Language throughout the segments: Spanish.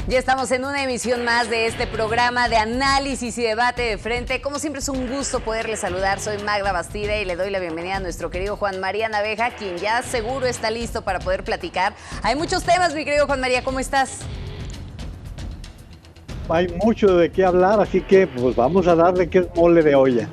Ya estamos en una emisión más de este programa de análisis y debate de frente. Como siempre es un gusto poderles saludar. Soy Magda Bastida y le doy la bienvenida a nuestro querido Juan María Naveja, quien ya seguro está listo para poder platicar. Hay muchos temas, mi querido Juan María, ¿cómo estás? Hay mucho de qué hablar, así que pues vamos a darle que es mole de olla.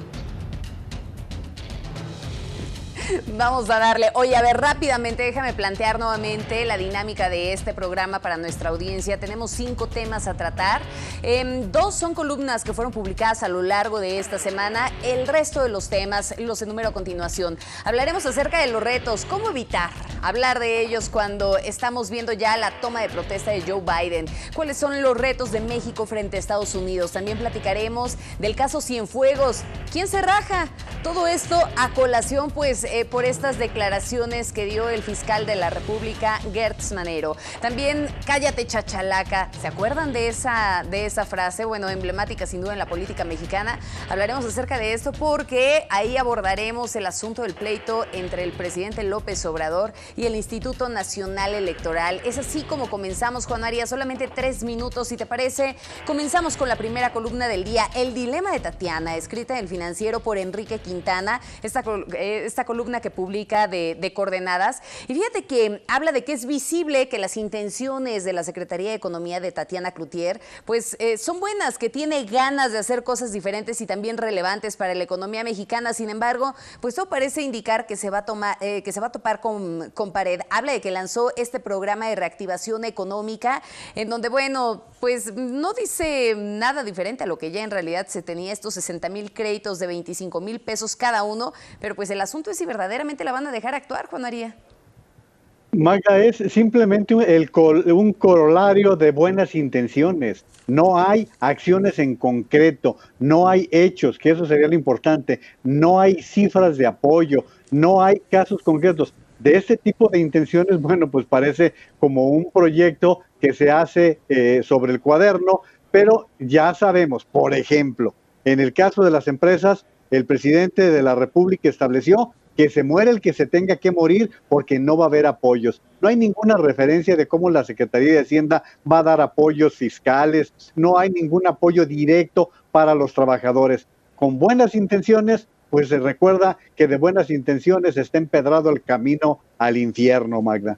Vamos a darle. Oye, a ver, rápidamente, déjame plantear nuevamente la dinámica de este programa para nuestra audiencia. Tenemos 5 temas a tratar. 2 son columnas que fueron publicadas a lo largo de esta semana. El resto de los temas los enumero a continuación. Hablaremos acerca de los retos, cómo evitar hablar de ellos cuando estamos viendo ya la toma de protesta de Joe Biden. ¿Cuáles son los retos de México frente a Estados Unidos? También platicaremos del caso Cienfuegos. ¿Quién se raja? Todo esto a colación, pues, por estas declaraciones que dio el fiscal de la República, Gertz Manero. También, cállate chachalaca. ¿Se acuerdan de esa frase? Bueno, emblemática sin duda en la política mexicana. Hablaremos acerca de esto porque ahí abordaremos el asunto del pleito entre el presidente López Obrador y el Instituto Nacional Electoral. Es así como comenzamos, Juan María. Solamente 3 minutos, si te parece. Comenzamos con la primera columna del día, El dilema de Tatiana, escrita en El Financiero por Enrique Quintana. Esta columna que publica de Coordenadas. Y fíjate que habla de que es visible que las intenciones de la Secretaría de Economía de Tatiana Cloutier pues son buenas, que tiene ganas de hacer cosas diferentes y también relevantes para la economía mexicana. Sin embargo, pues todo parece indicar que se va a topar con pared. Habla de que lanzó este programa de reactivación económica en donde, bueno, pues no dice nada diferente a lo que ya en realidad se tenía, estos 60,000 créditos de 25,000 pesos cada uno, pero pues el asunto es si verdaderamente la van a dejar actuar, Juan María. Magda, es simplemente un corolario de buenas intenciones. No hay acciones en concreto, no hay hechos, que eso sería lo importante, no hay cifras de apoyo, no hay casos concretos. De este tipo de intenciones, bueno, pues parece como un proyecto que se hace sobre el cuaderno, pero ya sabemos, por ejemplo, en el caso de las empresas, el presidente de la República estableció que se muere el que se tenga que morir porque no va a haber apoyos. No hay ninguna referencia de cómo la Secretaría de Hacienda va a dar apoyos fiscales, no hay ningún apoyo directo para los trabajadores. Con buenas intenciones, pues se recuerda que de buenas intenciones está empedrado el camino al infierno, Magda.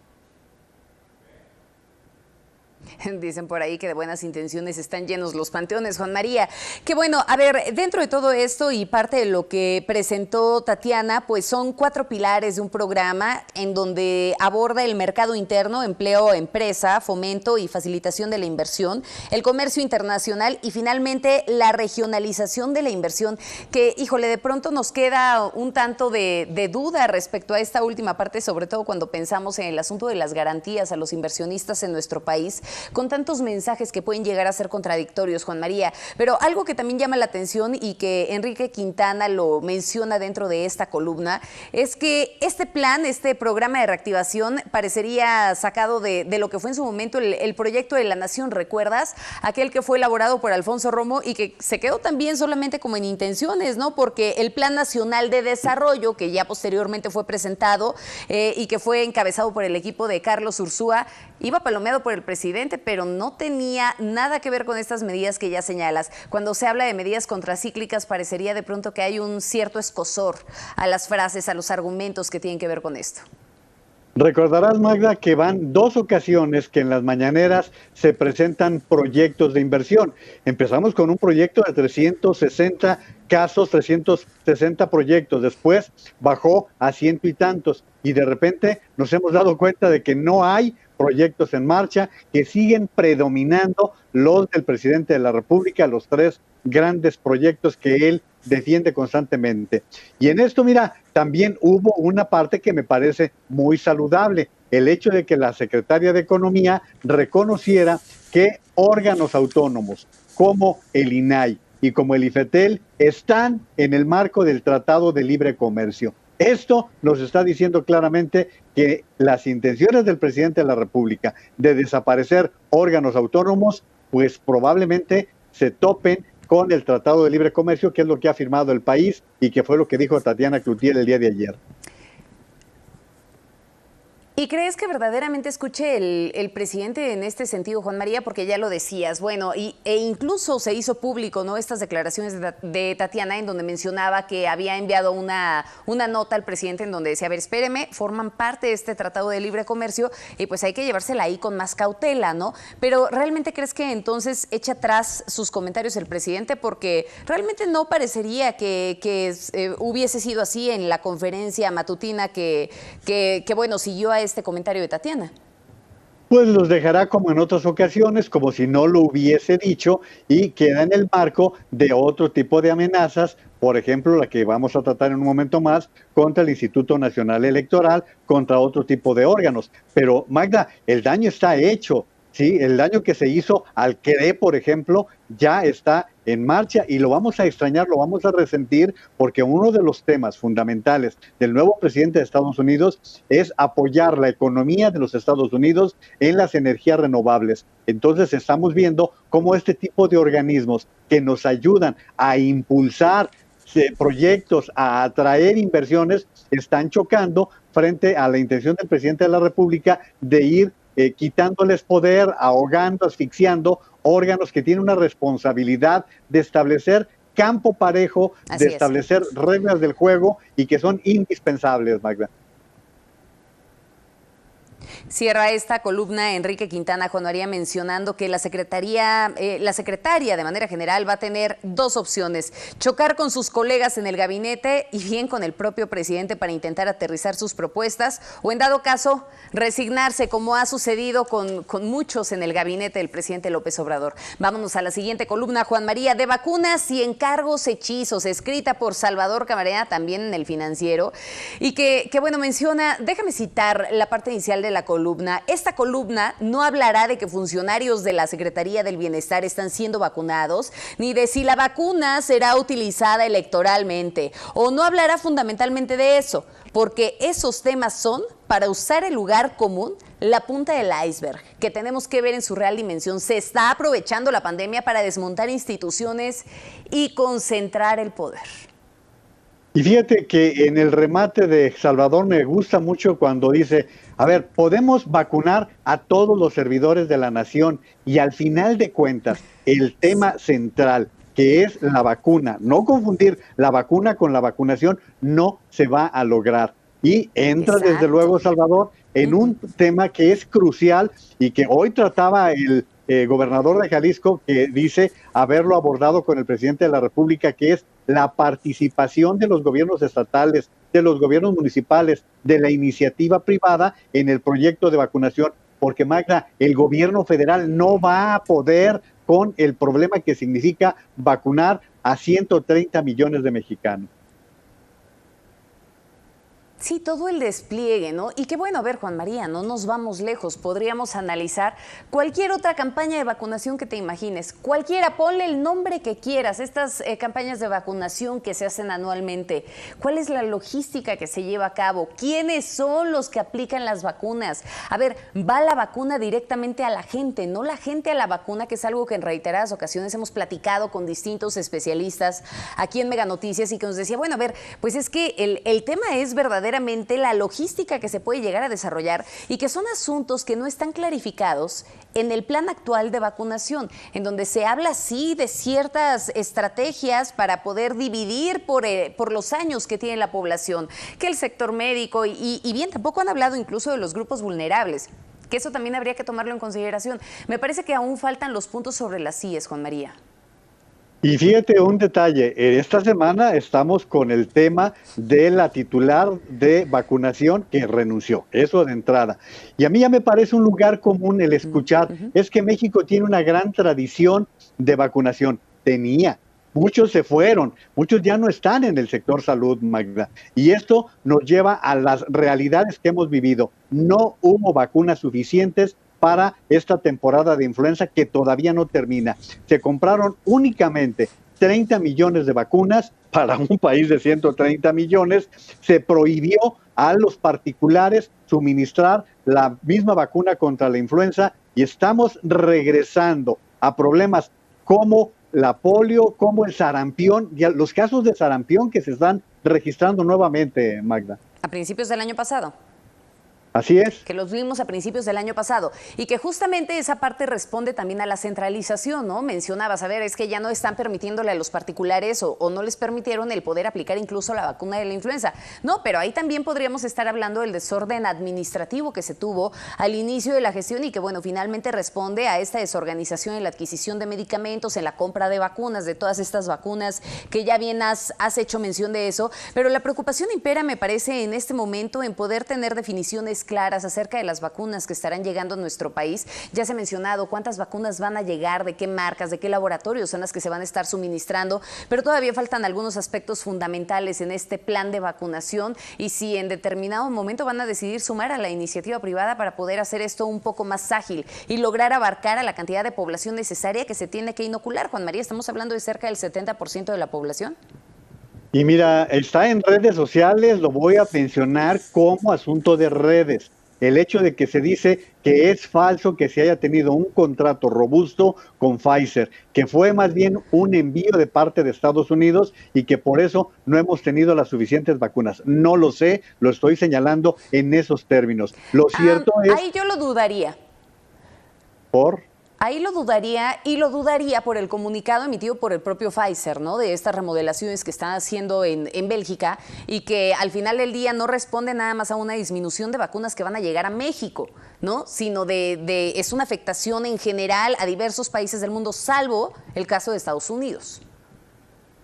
Dicen por ahí que de buenas intenciones están llenos los panteones, Juan María. Que bueno, a ver, dentro de todo esto y parte de lo que presentó Tatiana, pues son 4 pilares de un programa en donde aborda el mercado interno, empleo, empresa, fomento y facilitación de la inversión, el comercio internacional y finalmente la regionalización de la inversión, que, híjole, de pronto nos queda un tanto de duda respecto a esta última parte, sobre todo cuando pensamos en el asunto de las garantías a los inversionistas en nuestro país, con tantos mensajes que pueden llegar a ser contradictorios, Juan María. Pero algo que también llama la atención y que Enrique Quintana lo menciona dentro de esta columna es que este plan, este programa de reactivación parecería sacado de lo que fue en su momento el proyecto de la Nación, ¿recuerdas? Aquel que fue elaborado por Alfonso Romo y que se quedó también solamente como en intenciones, ¿no? Porque el Plan Nacional de Desarrollo, que ya posteriormente fue presentado y que fue encabezado por el equipo de Carlos Ursúa, iba palomeado por el presidente, pero no tenía nada que ver con estas medidas que ya señalas. Cuando se habla de medidas contracíclicas, parecería de pronto que hay un cierto escozor a las frases, a los argumentos que tienen que ver con esto. Recordarás, Magda, que van 2 ocasiones que en las mañaneras se presentan proyectos de inversión. Empezamos con un proyecto de 360 casos, 360 proyectos. Después bajó a 100 y tantos. Y de repente nos hemos dado cuenta de que no hay proyectos en marcha, que siguen predominando los del presidente de la República, los 3 grandes proyectos que él defiende constantemente. Y en esto, mira, también hubo una parte que me parece muy saludable, el hecho de que la secretaria de Economía reconociera que órganos autónomos como el INAI y como el IFETEL están en el marco del Tratado de Libre Comercio. Esto nos está diciendo claramente que las intenciones del presidente de la República de desaparecer órganos autónomos, pues probablemente se topen con el Tratado de Libre Comercio, que es lo que ha firmado el país y que fue lo que dijo Tatiana Cloutier el día de ayer. Y ¿Y crees que verdaderamente escuche el presidente en este sentido, Juan María? Porque ya lo decías, bueno, e incluso se hizo público, ¿no?, estas declaraciones de Tatiana, en donde mencionaba que había enviado una nota al presidente en donde decía, a ver, espéreme, forman parte de este Tratado de Libre Comercio y pues hay que llevársela ahí con más cautela, ¿no? Pero ¿realmente crees que entonces echa atrás sus comentarios el presidente? Porque realmente no parecería que hubiese sido así en la conferencia matutina que bueno, siguió a este comentario de Tatiana. Pues los dejará como en otras ocasiones, como si no lo hubiese dicho, y queda en el marco de otro tipo de amenazas, por ejemplo, la que vamos a tratar en un momento más, contra el Instituto Nacional Electoral, contra otro tipo de órganos. Pero, Magda, el daño está hecho, ¿sí? El daño que se hizo al CRE, por ejemplo, ya está en marcha y lo vamos a extrañar, lo vamos a resentir, porque uno de los temas fundamentales del nuevo presidente de Estados Unidos es apoyar la economía de los Estados Unidos en las energías renovables. Entonces estamos viendo cómo este tipo de organismos que nos ayudan a impulsar proyectos, a atraer inversiones, están chocando frente a la intención del presidente de la República de ir quitándoles poder, ahogando, asfixiando órganos que tienen una responsabilidad de establecer campo parejo, de establecer reglas del juego y que son indispensables, Magda. Cierra esta columna Enrique Quintana, Juan María, mencionando que la secretaria de manera general va a tener dos opciones: chocar con sus colegas en el gabinete y bien con el propio presidente para intentar aterrizar sus propuestas, o en dado caso resignarse, como ha sucedido con muchos en el gabinete del presidente López Obrador. Vámonos a la siguiente columna, Juan María, de vacunas y encargos hechizos, escrita por Salvador Camarena, también en El Financiero, y que bueno, menciona, déjame citar la parte inicial de la columna. Esta columna no hablará de que funcionarios de la Secretaría del Bienestar están siendo vacunados, ni de si la vacuna será utilizada electoralmente, o no hablará fundamentalmente de eso, porque esos temas son, para usar el lugar común, la punta del iceberg, que tenemos que ver en su real dimensión. Se está aprovechando la pandemia para desmontar instituciones y concentrar el poder. Y fíjate que en el remate de Salvador me gusta mucho cuando dice, a ver, podemos vacunar a todos los servidores de la nación y al final de cuentas, el tema central, que es la vacuna, no confundir la vacuna con la vacunación, no se va a lograr. Y entra desde luego, Salvador, en un tema que es crucial y que hoy trataba el gobernador de Jalisco, que dice haberlo abordado con el presidente de la República, que es la participación de los gobiernos estatales, de los gobiernos municipales, de la iniciativa privada en el proyecto de vacunación, porque, Magda, el gobierno federal no va a poder con el problema que significa vacunar a 130 millones de mexicanos. Sí, todo el despliegue, ¿no? Y qué bueno, a ver, Juan María, no nos vamos lejos. Podríamos analizar cualquier otra campaña de vacunación que te imagines. Cualquiera, ponle el nombre que quieras. Estas campañas de vacunación que se hacen anualmente. ¿Cuál es la logística que se lleva a cabo? ¿Quiénes son los que aplican las vacunas? A ver, va la vacuna directamente a la gente, no la gente a la vacuna, que es algo que en reiteradas ocasiones hemos platicado con distintos especialistas aquí en Mega Noticias y que nos decía, bueno, a ver, pues es que el tema es verdaderamente la logística que se puede llegar a desarrollar y que son asuntos que no están clarificados en el plan actual de vacunación, en donde se habla sí de ciertas estrategias para poder dividir por los años que tiene la población, que el sector médico y bien, tampoco han hablado incluso de los grupos vulnerables, que eso también habría que tomarlo en consideración. Me parece que aún faltan los puntos sobre las IES, Juan María. Y fíjate un detalle, esta semana estamos con el tema de la titular de vacunación que renunció, eso de entrada. Y a mí ya me parece un lugar común el escuchar, es que México tiene una gran tradición de vacunación. Tenía, muchos se fueron, muchos ya no están en el sector salud, Magda. Y esto nos lleva a las realidades que hemos vivido. No hubo vacunas suficientes para esta temporada de influenza que todavía no termina. Se compraron únicamente 30 millones de vacunas para un país de 130 millones. Se prohibió a los particulares suministrar la misma vacuna contra la influenza y estamos regresando a problemas como la polio, como el sarampión, y los casos de sarampión que se están registrando nuevamente, Magda. A principios del año pasado. Así es. Que los vimos a principios del año pasado y que justamente esa parte responde también a la centralización, ¿no? Mencionabas, a ver, es que ya no están permitiéndole a los particulares o no les permitieron el poder aplicar incluso la vacuna de la influenza. No, pero ahí también podríamos estar hablando del desorden administrativo que se tuvo al inicio de la gestión y que, bueno, finalmente responde a esta desorganización en la adquisición de medicamentos, en la compra de vacunas, de todas estas vacunas que ya bien has hecho mención de eso, pero la preocupación impera, me parece, en este momento en poder tener definiciones claras acerca de las vacunas que estarán llegando a nuestro país. Ya se ha mencionado cuántas vacunas van a llegar, de qué marcas, de qué laboratorios son las que se van a estar suministrando, pero todavía faltan algunos aspectos fundamentales en este plan de vacunación y si en determinado momento van a decidir sumar a la iniciativa privada para poder hacer esto un poco más ágil y lograr abarcar a la cantidad de población necesaria que se tiene que inocular. Juan María, estamos hablando de cerca del 70% de la población. Y mira, está en redes sociales, lo voy a mencionar como asunto de redes. El hecho de que se dice que es falso que se haya tenido un contrato robusto con Pfizer, que fue más bien un envío de parte de Estados Unidos y que por eso no hemos tenido las suficientes vacunas. No lo sé, lo estoy señalando en esos términos. Lo cierto es... Ahí yo lo dudaría. ¿Por? Ahí lo dudaría y lo dudaría por el comunicado emitido por el propio Pfizer, ¿no? De estas remodelaciones que están haciendo en Bélgica y que al final del día no responde nada más a una disminución de vacunas que van a llegar a México, ¿no? Sino es una afectación en general a diversos países del mundo, salvo el caso de Estados Unidos.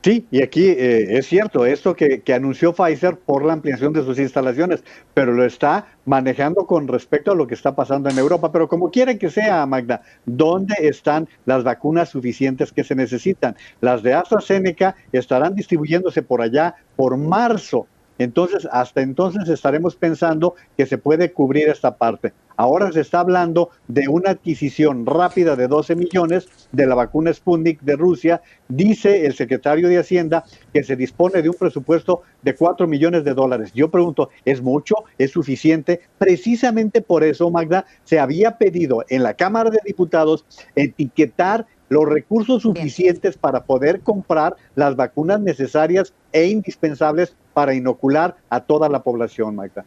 Sí, y aquí es cierto, esto que anunció Pfizer por la ampliación de sus instalaciones, pero lo está manejando con respecto a lo que está pasando en Europa. Pero como quiera que sea, Magda, ¿dónde están las vacunas suficientes que se necesitan? Las de AstraZeneca estarán distribuyéndose por allá por marzo. Entonces, hasta entonces estaremos pensando que se puede cubrir esta parte. Ahora se está hablando de una adquisición rápida de 12 millones de la vacuna Sputnik de Rusia. Dice el secretario de Hacienda que se dispone de un presupuesto de $4 millones. Yo pregunto, ¿es mucho? ¿Es suficiente? Precisamente por eso, Magda, se había pedido en la Cámara de Diputados etiquetar los recursos suficientes para poder comprar las vacunas necesarias e indispensables para inocular a toda la población, Magda.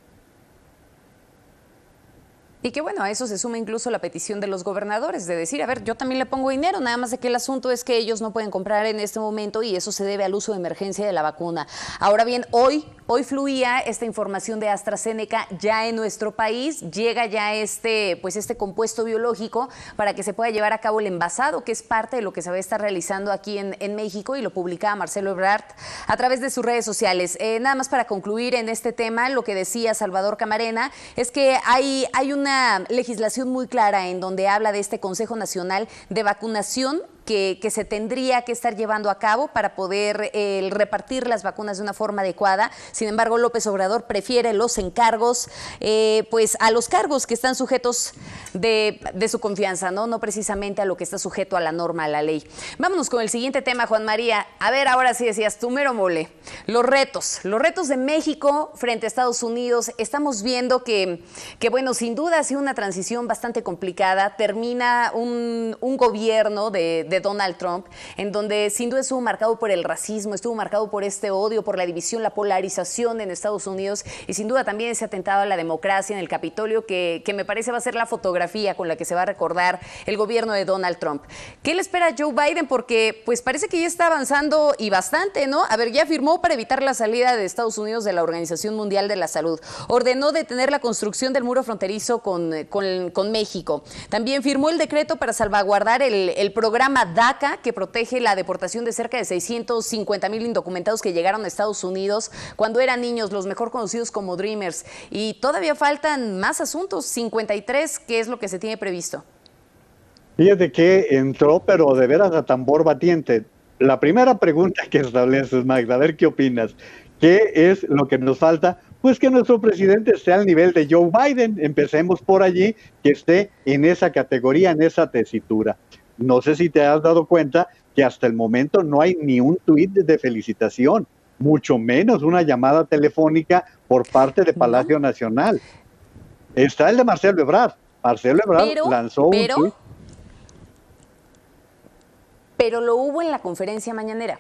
Y que bueno, a eso se suma incluso la petición de los gobernadores de decir, a ver, yo también le pongo dinero, nada más de que el asunto es que ellos no pueden comprar en este momento y eso se debe al uso de emergencia de la vacuna. Ahora bien, hoy fluía esta información de AstraZeneca ya en nuestro país, llega ya este compuesto biológico para que se pueda llevar a cabo el envasado, que es parte de lo que se va a estar realizando aquí en México y lo publicaba Marcelo Ebrard a través de sus redes sociales. Nada más para concluir en este tema, lo que decía Salvador Camarena es que hay una legislación muy clara en donde habla de este Consejo Nacional de Vacunación que se tendría que estar llevando a cabo para poder repartir las vacunas de una forma adecuada. Sin embargo, López Obrador prefiere los encargos, pues a los cargos que están sujetos de su confianza, no precisamente a lo que está sujeto a la norma, a la ley. Vámonos con el siguiente tema, Juan María. A ver, ahora sí decías, tú mero mole. Los retos de México frente a Estados Unidos. Estamos viendo que bueno, sin duda ha sido una transición bastante complicada. Termina un gobierno de Donald Trump, en donde sin duda estuvo marcado por el racismo, estuvo marcado por este odio, por la división, la polarización en Estados Unidos y sin duda también ese atentado a la democracia en el Capitolio que me parece va a ser la fotografía con la que se va a recordar el gobierno de Donald Trump. ¿Qué le espera a Joe Biden? Porque pues parece que ya está avanzando y bastante, ¿no? A ver, ya firmó para evitar la salida de Estados Unidos de la Organización Mundial de la Salud. Ordenó detener la construcción del muro fronterizo con México. También firmó el decreto para salvaguardar el programa DACA, que protege la deportación de cerca de 650,000 indocumentados que llegaron a Estados Unidos cuando eran niños, los mejor conocidos como Dreamers. Y todavía faltan más asuntos, 53, que es lo que se tiene previsto. Fíjate que entró, pero de veras a tambor batiente. La primera pregunta que estableces, Magda, a ver qué opinas. ¿Qué es lo que nos falta? Pues que nuestro presidente esté al nivel de Joe Biden. Empecemos por allí, que esté en esa categoría, en esa tesitura. No sé si te has dado cuenta que hasta el momento no hay ni un tuit de felicitación, mucho menos una llamada telefónica por parte de Palacio Nacional. Está el de Marcelo Ebrard. Marcelo Ebrard lanzó un tuit. Pero lo hubo en la conferencia mañanera.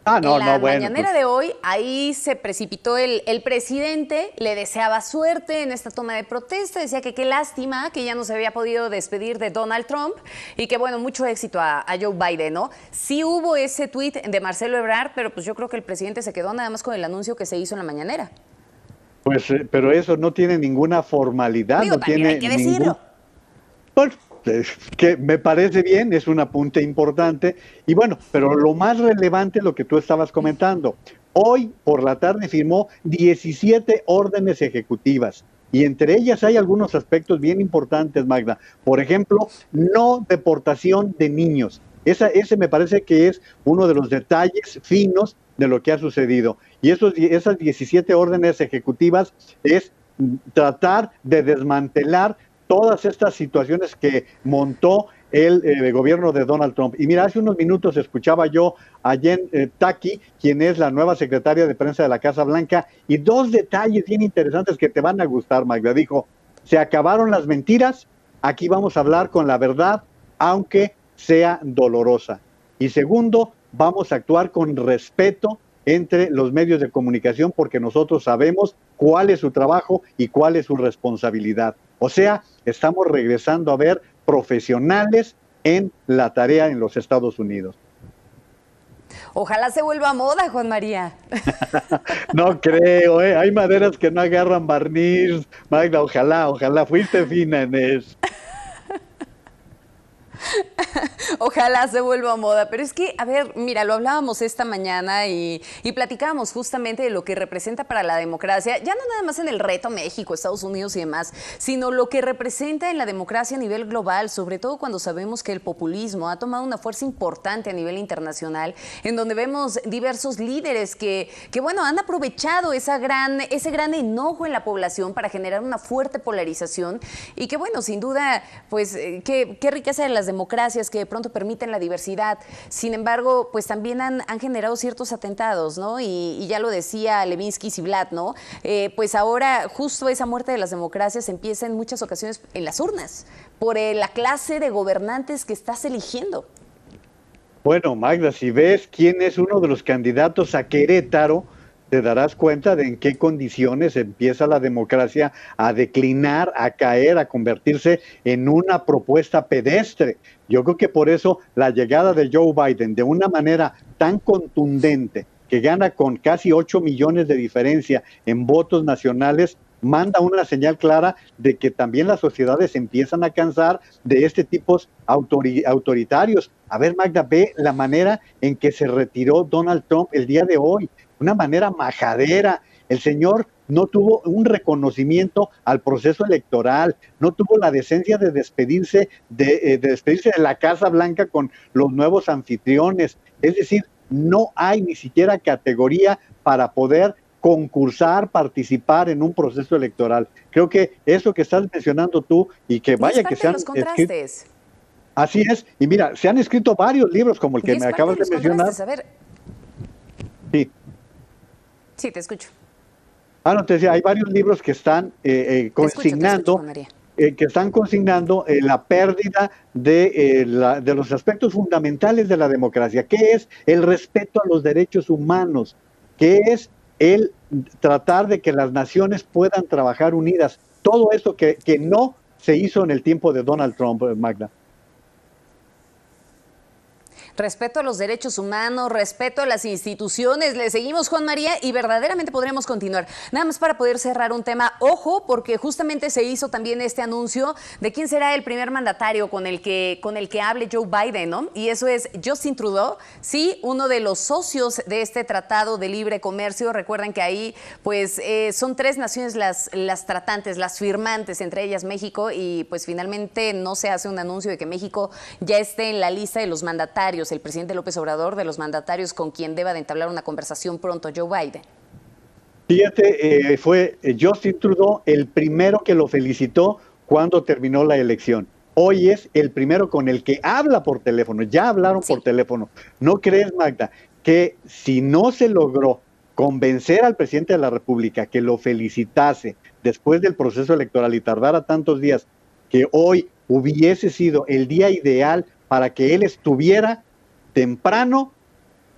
En la Bueno, mañanera de hoy, ahí se precipitó el presidente, le deseaba suerte en esta toma de protesta, decía que qué lástima que ya no se había podido despedir de Donald Trump y que bueno, mucho éxito a Joe Biden, ¿no? Sí hubo ese tuit de Marcelo Ebrard, pero pues yo creo que el presidente se quedó nada más con el anuncio que se hizo en la mañanera. pues, pero eso no tiene ninguna formalidad, Digo, no también tiene hay que ningún... decirlo. Pues, que me parece bien, es un apunte importante. Y bueno, pero lo más relevante es lo que tú estabas comentando. Hoy por la tarde firmó 17 órdenes ejecutivas y entre ellas hay algunos aspectos bien importantes, Magda. Por ejemplo, no deportación de niños. Ese me parece que es uno de los detalles finos de lo que ha sucedido. Y esas 17 órdenes ejecutivas es tratar de desmantelar todas estas situaciones que montó el gobierno de Donald Trump. Y mira, hace unos minutos escuchaba yo a Jen Psaki, quien es la nueva secretaria de prensa de la Casa Blanca, y dos detalles bien interesantes que te van a gustar, Magda. Dijo, se acabaron las mentiras, aquí vamos a hablar con la verdad, aunque sea dolorosa. Y segundo, vamos a actuar con respeto entre los medios de comunicación porque nosotros sabemos cuál es su trabajo y cuál es su responsabilidad. O sea, estamos regresando a ver profesionales en la tarea en los Estados Unidos. Ojalá se vuelva moda, Juan María. No creo, ¿eh? Hay maderas que no agarran barniz, Magda, ojalá, fuiste fina en eso. Ojalá se vuelva moda, pero es que, a ver, mira, lo hablábamos esta mañana y platicábamos justamente de lo que representa para la democracia, ya no nada más en el reto México, Estados Unidos y demás, sino lo que representa en la democracia a nivel global, sobre todo cuando sabemos que el populismo ha tomado una fuerza importante a nivel internacional, en donde vemos diversos líderes que bueno, han aprovechado ese gran enojo en la población para generar una fuerte polarización y que, bueno, sin duda, pues, qué riqueza de las democracias que de pronto permiten la diversidad. Sin embargo, pues también han generado ciertos atentados, ¿no? Y ya lo decía Levinsky Ziblatt, ¿no? Pues ahora justo esa muerte de las democracias empieza en muchas ocasiones en las urnas, por la clase de gobernantes que estás eligiendo. Bueno, Magda, si ves quién es uno de los candidatos a Querétaro, te darás cuenta de en qué condiciones empieza la democracia a declinar, a caer, a convertirse en una propuesta pedestre. Yo creo que por eso la llegada de Joe Biden de una manera tan contundente, que gana con casi 8 millones de diferencia en votos nacionales, manda una señal clara de que también las sociedades empiezan a cansar de este tipo autoritarios. A ver, Magda, ve la manera en que se retiró Donald Trump el día de hoy, una manera majadera. El señor no tuvo un reconocimiento al proceso electoral, no tuvo la decencia de despedirse de la Casa Blanca con los nuevos anfitriones. Es decir, no hay ni siquiera categoría para poder concursar, participar en un proceso electoral. Creo que eso que estás mencionando tú y que vaya que sean los contrastes. Así es, y mira, se han escrito varios libros como el que me acabas de mencionar. A ver. Sí. Sí, te escucho. No, te decía, hay varios libros que están consignando, la pérdida de los aspectos fundamentales de la democracia, que es el respeto a los derechos humanos, que es el tratar de que las naciones puedan trabajar unidas. Todo eso que no se hizo en el tiempo de Donald Trump, Magda. Respeto a los derechos humanos, respeto a las instituciones. Le seguimos, Juan María, y verdaderamente podremos continuar. Nada más para poder cerrar un tema, ojo, porque justamente se hizo también este anuncio de quién será el primer mandatario con el que hable Joe Biden, ¿no? Y eso es Justin Trudeau, sí, uno de los socios de este tratado de libre comercio. Recuerden que ahí, pues, son 3 naciones las tratantes, las firmantes, entre ellas México, y pues finalmente no se hace un anuncio de que México ya esté en la lista de los mandatarios, el presidente López Obrador, de los mandatarios con quien deba de entablar una conversación pronto Joe Biden. Fíjate, fue Justin Trudeau el primero que lo felicitó cuando terminó la elección. Hoy es el primero con el que habla por teléfono, ya hablaron por teléfono. ¿No crees, Magda, que si no se logró convencer al presidente de la República que lo felicitase después del proceso electoral y tardara tantos días, que hoy hubiese sido el día ideal para que él estuviera temprano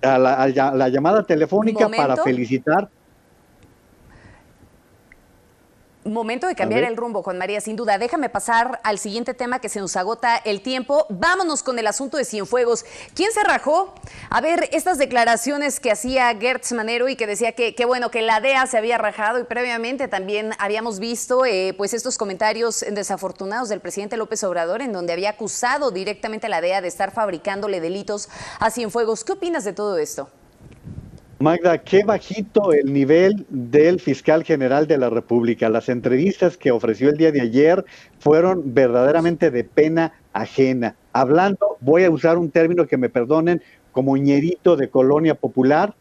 a la llamada telefónica para Momento. felicitar. Momento de cambiar el rumbo, Juan María, sin duda. Déjame pasar al siguiente tema que se nos agota el tiempo. Vámonos con el asunto de Cienfuegos. ¿Quién se rajó? A ver, estas declaraciones que hacía Gertz Manero y que decía que bueno, que la DEA se había rajado, y previamente también habíamos visto pues estos comentarios desafortunados del presidente López Obrador, en donde había acusado directamente a la DEA de estar fabricándole delitos a Cienfuegos. ¿Qué opinas de todo esto? Magda, qué bajito el nivel del fiscal general de la República. Las entrevistas que ofreció el día de ayer fueron verdaderamente de pena ajena. Hablando, voy a usar un término que me perdonen, como ñerito de colonia popular,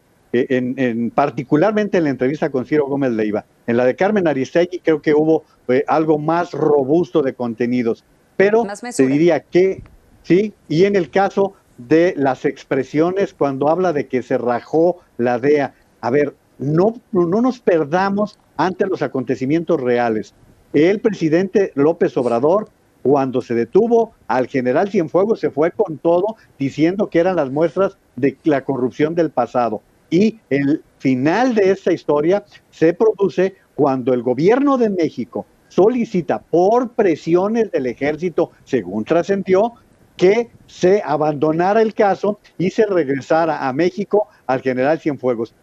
particularmente en la entrevista con Ciro Gómez Leiva. En la de Carmen Aristegui creo que hubo algo más robusto de contenidos, pero te diría que sí, y en el caso de las expresiones cuando habla de que se rajó la DEA. A ver, no nos perdamos ante los acontecimientos reales. El presidente López Obrador, cuando se detuvo al general Cienfuegos, se fue con todo diciendo que eran las muestras de la corrupción del pasado. Y el final de esta historia se produce cuando el gobierno de México solicita por presiones del ejército, según trascendió, que se abandonara el caso y se regresara a México al general Cienfuegos.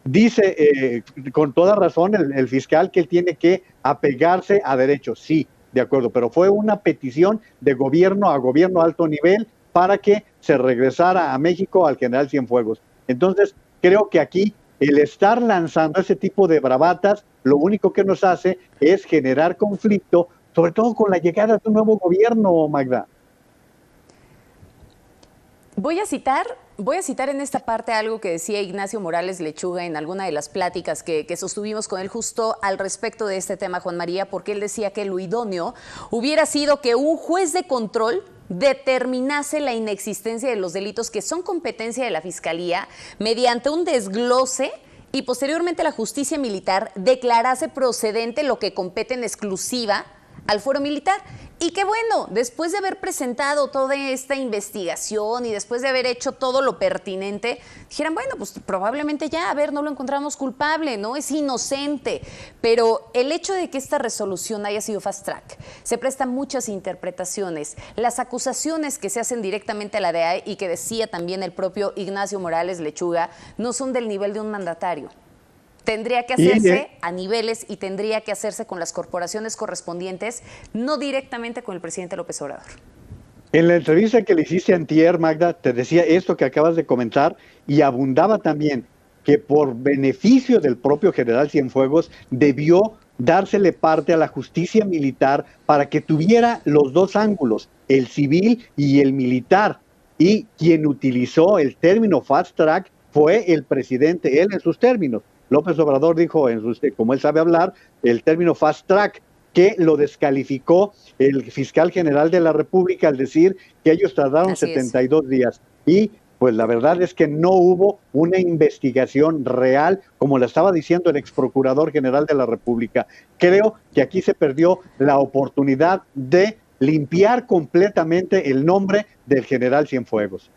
Dice con toda razón el fiscal que él tiene que apegarse a derechos, sí, de acuerdo, pero fue una petición de gobierno a gobierno a alto nivel para que se regresara a México al general Cienfuegos. Entonces, creo que aquí el estar lanzando ese tipo de bravatas, lo único que nos hace es generar conflicto, sobre todo con la llegada de un nuevo gobierno, Magda. Voy a citar en esta parte algo que decía Ignacio Morales Lechuga en alguna de las pláticas que sostuvimos con él justo al respecto de este tema, Juan María, porque él decía que lo idóneo hubiera sido que un juez de control determinase la inexistencia de los delitos que son competencia de la Fiscalía mediante un desglose y posteriormente la justicia militar declarase procedente lo que compete en exclusiva al fuero militar. Y qué bueno, después de haber presentado toda esta investigación y después de haber hecho todo lo pertinente, dijeran, bueno, pues probablemente ya, a ver, no lo encontramos culpable, ¿no? Es inocente. Pero el hecho de que esta resolución haya sido fast track, se prestan muchas interpretaciones. Las acusaciones que se hacen directamente a la DEA y que decía también el propio Ignacio Morales Lechuga, no son del nivel de un mandatario. Tendría que hacerse a niveles y tendría que hacerse con las corporaciones correspondientes, no directamente con el presidente López Obrador. En la entrevista que le hiciste antier, Magda, te decía esto que acabas de comentar y abundaba también que por beneficio del propio general Cienfuegos debió dársele parte a la justicia militar para que tuviera los dos ángulos, el civil y el militar. Y quien utilizó el término fast track fue el presidente, él en sus términos. López Obrador dijo, como él sabe hablar, el término fast track, que lo descalificó el fiscal general de la República al decir que ellos tardaron 72 días. Y pues la verdad es que no hubo una investigación real, como la estaba diciendo el ex procurador general de la República. Creo que aquí se perdió la oportunidad de limpiar completamente el nombre del general Cienfuegos.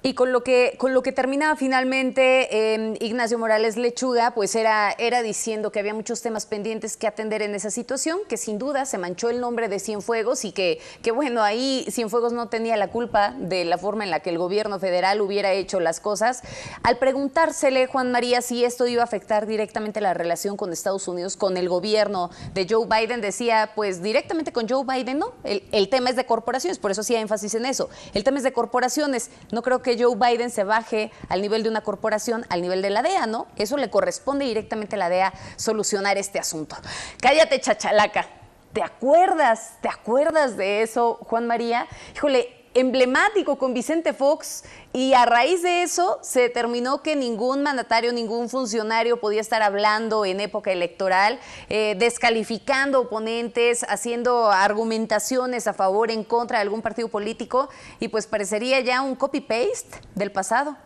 Y con lo que terminaba finalmente Ignacio Morales Lechuga, pues era diciendo que había muchos temas pendientes que atender en esa situación, que sin duda se manchó el nombre de Cienfuegos y que bueno, ahí Cienfuegos no tenía la culpa de la forma en la que el gobierno federal hubiera hecho las cosas. Al preguntársele, Juan María, si esto iba a afectar directamente la relación con Estados Unidos, con el gobierno de Joe Biden, decía, pues directamente con Joe Biden no, el tema es de corporaciones, por eso hacía énfasis en eso. El tema es de corporaciones, no creo que Joe Biden se baje al nivel de una corporación, al nivel de la DEA, ¿no? Eso le corresponde directamente a la DEA solucionar este asunto. Cállate, chachalaca. ¿Te acuerdas de eso, Juan María? Híjole, emblemático con Vicente Fox, y a raíz de eso se determinó que ningún mandatario, ningún funcionario podía estar hablando en época electoral, descalificando oponentes, haciendo argumentaciones a favor, en contra de algún partido político, y pues parecería ya un copy-paste del pasado.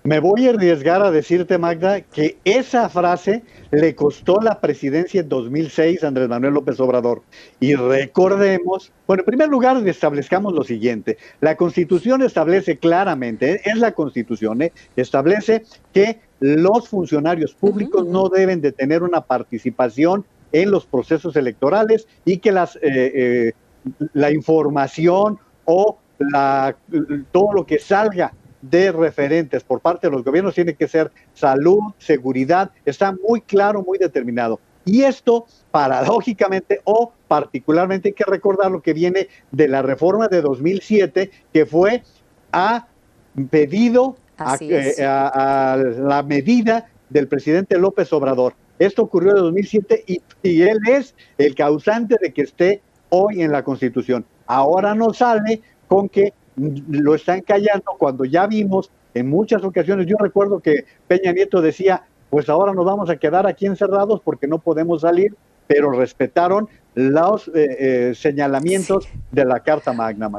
Me voy a arriesgar a decirte, Magda, que esa frase le costó la presidencia en 2006 a Andrés Manuel López Obrador. Y recordemos, bueno, en primer lugar, establezcamos lo siguiente. La Constitución establece claramente, es la Constitución, establece que los funcionarios públicos no deben de tener una participación en los procesos electorales y que la información o todo lo que salga de referentes por parte de los gobiernos tiene que ser salud, seguridad, está muy claro, muy determinado. Y esto, paradójicamente o particularmente, hay que recordar lo que viene de la reforma de 2007, que fue a pedido, a la medida del presidente López Obrador. Esto ocurrió en 2007 y él es el causante de que esté hoy en la Constitución. Ahora no sale con que lo están callando cuando ya vimos en muchas ocasiones. Yo recuerdo que Peña Nieto decía, pues ahora nos vamos a quedar aquí encerrados porque no podemos salir, pero respetaron los señalamientos de la Carta Magna.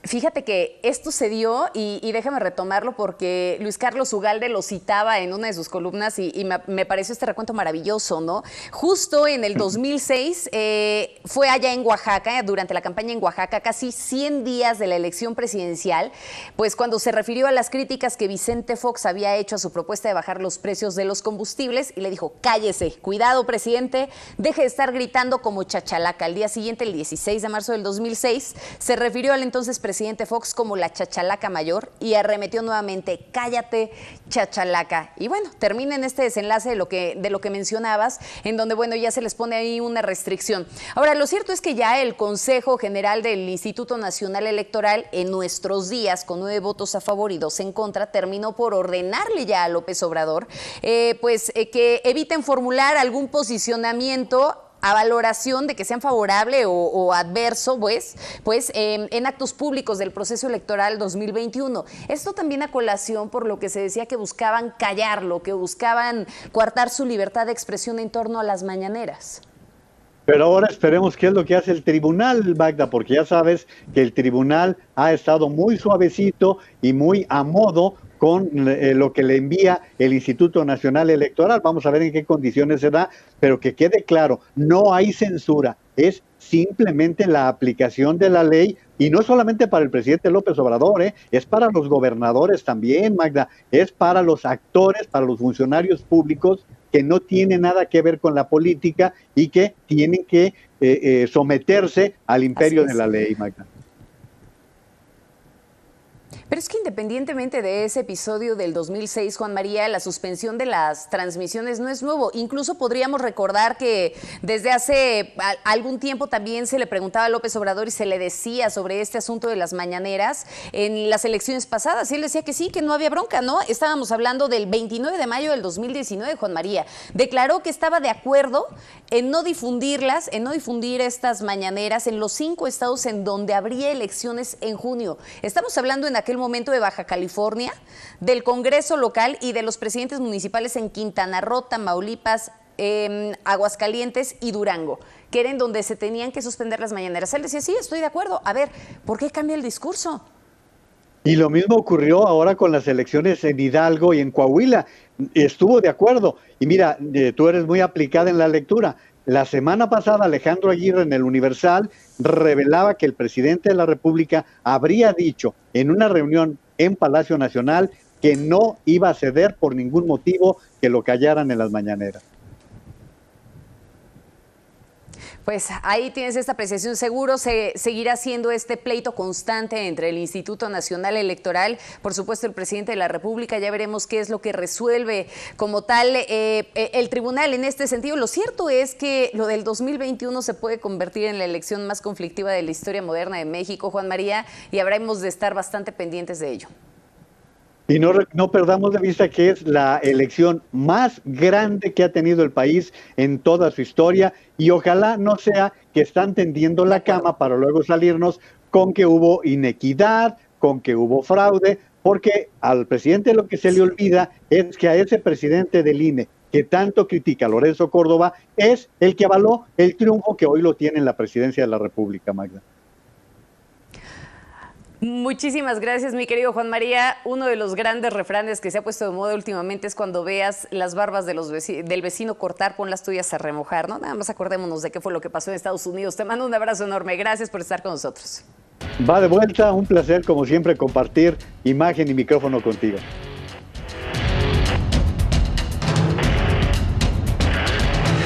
Fíjate que esto se dio, y déjame retomarlo porque Luis Carlos Ugalde lo citaba en una de sus columnas y me pareció este recuento maravilloso, ¿no? Justo en el 2006 fue allá en Oaxaca, durante la campaña en Oaxaca, casi 100 días de la elección presidencial, pues cuando se refirió a las críticas que Vicente Fox había hecho a su propuesta de bajar los precios de los combustibles y le dijo, cállese, cuidado presidente, deje de estar gritando como chachalaca. Al día siguiente, el 16 de marzo del 2006, se refirió al entonces presidente Fox como la chachalaca mayor y arremetió nuevamente, cállate, chachalaca. Y bueno, termina en este desenlace de lo que mencionabas, en donde, bueno, ya se les pone ahí una restricción. Ahora, lo cierto es que ya el Consejo General del Instituto Nacional Electoral, en nuestros días, con 9 votos a favor y 2 en contra, terminó por ordenarle ya a López Obrador, que eviten formular algún posicionamiento a valoración de que sean favorable o adverso, en actos públicos del proceso electoral 2021. Esto también a colación por lo que se decía que buscaban callarlo, que buscaban coartar su libertad de expresión en torno a las mañaneras. Pero ahora esperemos qué es lo que hace el tribunal, Magda, porque ya sabes que el tribunal ha estado muy suavecito y muy a modo con lo que le envía el Instituto Nacional Electoral. Vamos a ver en qué condiciones se da, pero que quede claro, no hay censura, es simplemente la aplicación de la ley, y no solamente para el presidente López Obrador, es para los gobernadores también, Magda, es para los actores, para los funcionarios públicos que no tienen nada que ver con la política y que tienen que someterse al imperio de la ley, Magda. Pero es que independientemente de ese episodio del 2006, Juan María, la suspensión de las transmisiones no es nuevo. Incluso podríamos recordar que desde hace algún tiempo también se le preguntaba a López Obrador y se le decía sobre este asunto de las mañaneras en las elecciones pasadas. Y él decía que sí, que no había bronca, ¿no? Estábamos hablando del 29 de mayo del 2019, Juan María. Declaró que estaba de acuerdo en no difundirlas, en no difundir estas mañaneras en los 5 estados en donde habría elecciones en junio. Estamos hablando en aquel momento de Baja California, del Congreso local y de los presidentes municipales en Quintana Roo, Tamaulipas, Aguascalientes y Durango, que eran donde se tenían que suspender las mañaneras. Él decía, sí, estoy de acuerdo. A ver, ¿por qué cambia el discurso? Y lo mismo ocurrió ahora con las elecciones en Hidalgo y en Coahuila. Estuvo de acuerdo. Y mira, tú eres muy aplicada en la lectura. La semana pasada Alejandro Aguirre en el Universal revelaba que el presidente de la República habría dicho en una reunión en Palacio Nacional que no iba a ceder por ningún motivo que lo callaran en las mañaneras. Pues ahí tienes esta apreciación. Seguro se seguirá siendo este pleito constante entre el Instituto Nacional Electoral, por supuesto el presidente de la República. Ya veremos qué es lo que resuelve como tal el tribunal en este sentido. Lo cierto es que lo del 2021 se puede convertir en la elección más conflictiva de la historia moderna de México, Juan María, y habremos de estar bastante pendientes de ello. Y no perdamos de vista que es la elección más grande que ha tenido el país en toda su historia, y ojalá no sea que están tendiendo la cama para luego salirnos con que hubo inequidad, con que hubo fraude, porque al presidente lo que se le olvida es que a ese presidente del INE que tanto critica Lorenzo Córdoba es el que avaló el triunfo que hoy lo tiene en la presidencia de la República, Magda. Muchísimas gracias, mi querido Juan María. Uno de los grandes refranes que se ha puesto de moda últimamente es cuando veas las barbas de del vecino cortar, pon las tuyas a remojar, ¿no? Nada más acordémonos de qué fue lo que pasó en Estados Unidos. Te mando un abrazo enorme. Gracias por estar con nosotros. Va de vuelta, un placer como siempre compartir imagen y micrófono contigo.